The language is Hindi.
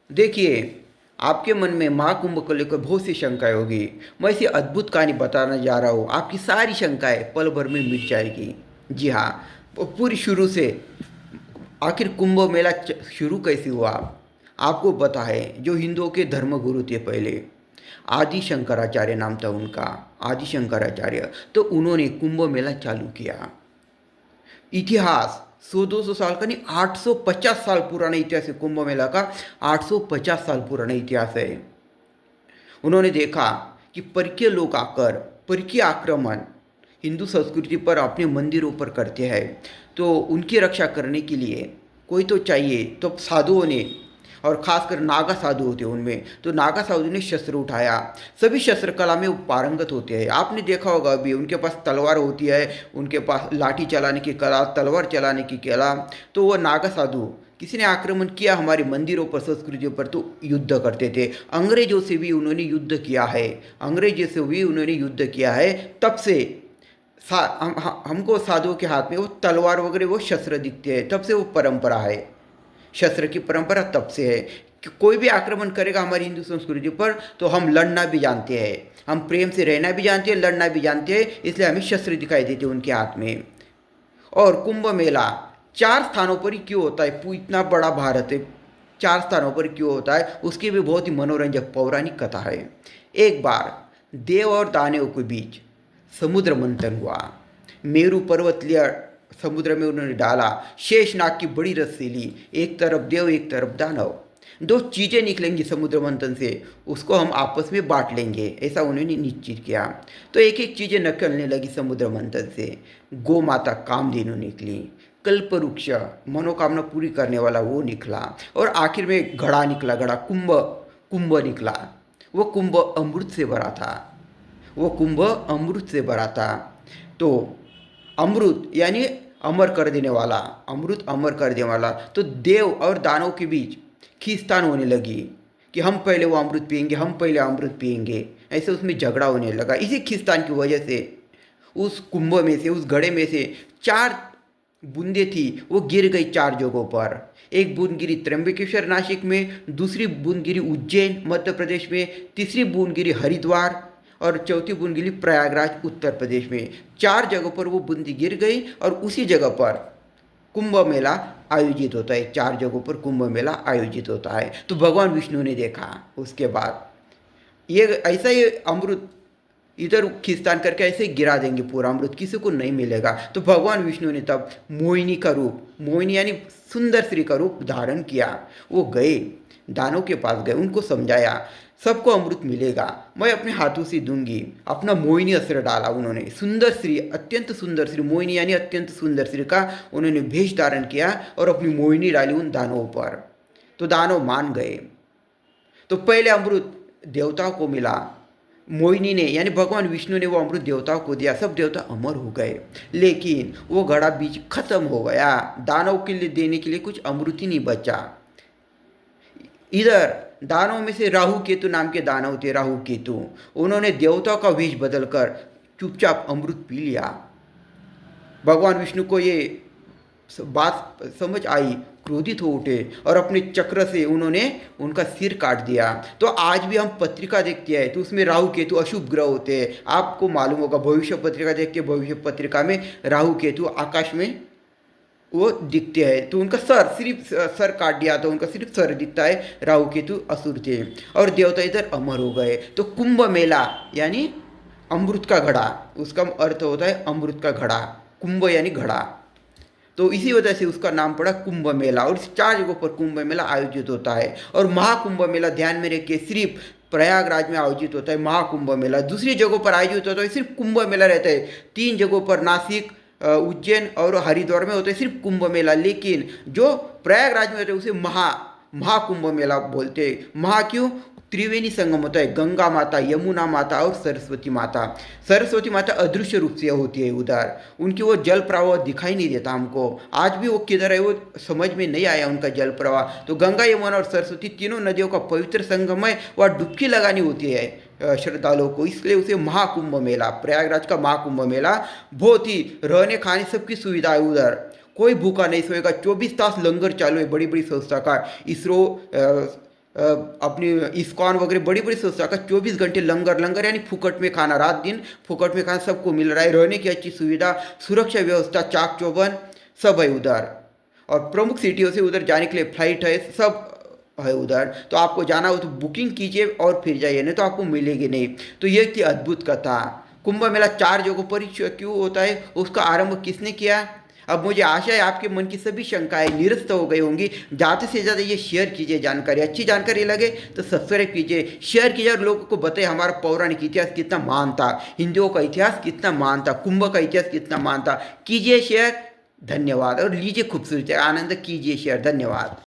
देखिए, आपके मन में महाकुंभ को लेकर बहुत सी शंकाएँ होगी। मैं ऐसी अद्भुत कहानी बताने जा रहा हूँ, आपकी सारी शंकाएँ पल भर में मिट जाएगी। जी हाँ, वो पूरी शुरू से आखिर कुंभ मेला शुरू कैसे हुआ? आपको पता है, जो हिंदुओं के धर्मगुरु थे पहले, आदि शंकराचार्य नाम था उनका, आदि शंकराचार्य। तो उन्होंने कुंभ मेला चालू किया। इतिहास 100-200 साल का नहीं, 850 साल पुराना इतिहास है कुंभ मेला का। 850 साल पुराना इतिहास है। उन्होंने देखा कि परकीय लोग आकर परकीय आक्रमण हिंदू संस्कृति पर, अपने मंदिरों पर करते हैं, तो उनकी रक्षा करने के लिए कोई तो चाहिए। तो साधुओं ने, और ख़ासकर नागा साधु होते हैं उनमें, तो नागा साधु ने शस्त्र उठाया। सभी शस्त्र कला में वो पारंगत होते हैं। आपने देखा होगा अभी उनके पास तलवार होती है, उनके पास लाठी चलाने की कला, तलवार चलाने की कला। तो वो नागा साधु, किसी ने आक्रमण किया हमारे मंदिरों पर, संस्कृतियों पर, तो युद्ध करते थे। अंग्रेजों से भी उन्होंने युद्ध किया है, अंग्रेजों से भी उन्होंने युद्ध किया है। तब से हमको साधुओं के हाथ में वो तलवार वगैरह वो शस्त्र दिखते हैं। तब से वो परंपरा है, शस्त्र की परंपरा तब से है कि कोई भी आक्रमण करेगा हमारी हिंदू संस्कृति पर, तो हम लड़ना भी जानते हैं, हम प्रेम से रहना भी जानते हैं, लड़ना भी जानते हैं। इसलिए हमें शस्त्र दिखाई देते हैं उनके हाथ में। और कुंभ मेला 4 स्थानों पर ही क्यों होता है? इतना बड़ा भारत है, 4 स्थानों पर क्यों होता है? उसकी भी बहुत ही मनोरंजक पौराणिक कथा है। एक बार देव और दानव के बीच समुद्र मंथन हुआ। मेरू पर्वत लिया, समुद्र में उन्होंने डाला, शेषनाग की बड़ी रस्सी ली, एक तरफ देव एक तरफ दानव। 2 चीज़ें निकलेंगी समुद्र मंथन से, उसको हम आपस में बांट लेंगे, ऐसा उन्होंने निश्चित किया। तो एक एक चीज़ें निकलने लगी समुद्र मंथन से। गौ माता कामधेनु निकली, कल्प वृक्ष मनोकामना पूरी करने वाला वो निकला, और आखिर में घड़ा निकला, घड़ा कुंभ, कुंभ निकला। वो कुंभ अमृत से भरा था, वो कुंभ अमृत से भरा था। तो अमृत यानी अमर कर देने वाला, अमृत अमर कर देने वाला। तो देव और दानव के बीच खींचतान होने लगी कि हम पहले वो अमृत पिएंगे, हम पहले अमृत पिएंगे। ऐसे उसमें झगड़ा होने लगा। इसी खींचतान की वजह से उस कुंभ में से, उस घड़े में से 4 बूंदें थी, वो गिर गई 4 जगहों पर। एक बूंद गिरी त्र्यंबकेश्वर नासिक में, दूसरी बूंद गिरी उज्जैन मध्य प्रदेश में, तीसरी बूंद गिरी हरिद्वार, और चौथी बूंद गिरी प्रयागराज उत्तर प्रदेश में। 4 जगहों पर वो बूंदी गिर गई, और उसी जगह पर कुंभ मेला आयोजित होता है। 4 जगहों पर कुंभ मेला आयोजित होता है। तो भगवान विष्णु ने देखा, उसके बाद ये ऐसा ही अमृत इधर खिस्तान करके ऐसे गिरा देंगे, पूरा अमृत किसी को नहीं मिलेगा। तो भगवान विष्णु ने तब मोहिनी का रूप, मोहिनी यानी सुंदर स्त्री का रूप धारण किया। वो गए, दानों के पास गए, उनको समझाया सबको अमृत मिलेगा, मैं अपने हाथों से दूंगी। अपना मोहिनी अस्त्र डाला उन्होंने, सुंदर स्त्री, अत्यंत सुंदर स्त्री, मोहिनी यानी अत्यंत सुंदर स्त्री का उन्होंने भेष धारण किया, और अपनी मोहिनी डाली उन दानवों पर। तो दानव मान गए। तो पहले अमृत देवताओं को मिला, मोहिनी ने यानी भगवान विष्णु ने वो अमृत देवताओं को दिया, सब देवता अमर हो गए। लेकिन वो घड़ा बीच खत्म हो गया, दानव के लिए देने के लिए कुछ अमृत ही नहीं बचा। इधर दानव में से राहु केतु नाम के दानव थे, राहु केतु, उन्होंने देवताओं का वेश बदलकर चुपचाप अमृत पी लिया। भगवान विष्णु को ये बात समझ आई, क्रोधित हो उठे, और अपने चक्र से उन्होंने उनका सिर काट दिया। तो आज भी हम पत्रिका देखते हैं, तो उसमें राहु केतु अशुभ ग्रह होते हैं। आपको मालूम होगा, भविष्य पत्रिका देखते हैं, भविष्य पत्रिका में राहु केतु आकाश में वो दिखते हैं। तो उनका सर, सिर्फ सर काट दिया, तो उनका सिर्फ सर दिखता है। राहु केतु असुर थे, और देवता इधर अमर हो गए। तो कुंभ मेला यानी अमृत का घड़ा, उसका अर्थ होता है अमृत का घड़ा, कुंभ यानी घड़ा। तो इसी वजह से उसका नाम पड़ा कुंभ मेला। और इस 4 जगहों पर कुंभ मेला आयोजित होता है। और महाकुंभ मेला ध्यान में रखिए, सिर्फ प्रयागराज में आयोजित होता है महाकुंभ मेला। दूसरी जगहों पर आयोजित होता है सिर्फ कुंभ मेला रहता है। 3 जगहों पर नासिक, उज्जैन और हरिद्वार में होता है सिर्फ कुंभ मेला। लेकिन जो प्रयागराज में होता है उसे महाकुंभ मेला बोलते हैं। महा क्यों? त्रिवेणी संगम होता है, गंगा माता, यमुना माता और सरस्वती माता। सरस्वती माता अदृश्य रूप से होती है उधर, उनकी वो जल प्रवाह दिखाई नहीं देता हमको। आज भी वो किधर है वो समझ में नहीं आया उनका जल प्रवाह। तो गंगा, यमुना और सरस्वती तीनों नदियों का पवित्र संगम है, वह डुबकी लगानी होती है श्रद्धालुओं को, इसलिए उसे महाकुंभ मेला, प्रयागराज का महाकुंभ मेला। बहुत ही रहने खाने सबकी सुविधा है उधर, कोई भूखा नहीं सोएगा, 24 तास लंगर चालू है, बड़ी बड़ी संस्था का, इसरो अपनी इस्कॉन वगैरह बड़ी बड़ी संस्था का 24 घंटे लंगर लंगर यानी फुकट में खाना, रात दिन फुकट में खाना सबको मिल रहा है, रहने की अच्छी सुविधा, सुरक्षा व्यवस्था चाक चौबंद सब है उधर। और प्रमुख सिटियों से उधर जाने के लिए फ्लाइट है, सब है उधर। तो आपको जाना हो तो बुकिंग कीजिए और फिर जाइए, नहीं तो आपको मिलेगी नहीं। तो ये थी अद्भुत कथा। कुंभ मेला 4 जगहों पर ही क्यों होता है, उसका आरंभ किसने किया। अब मुझे आशा है आपके मन की सभी शंकाएं निरस्त हो गई होंगी। ज़्यादा से ज़्यादा ये शेयर कीजिए, जानकारी अच्छी जानकारी लगे तो सब्सक्राइब कीजिए, शेयर कीजिए और लोगों को बताइए हमारा पौराणिक इतिहास कितना महान था, हिंदुओं का इतिहास कितना महान था, कुंभ का इतिहास कितना महान था। कीजिए शेयर, धन्यवाद। और लीजिए खूबसूरती, आनंद कीजिए शेयर, धन्यवाद।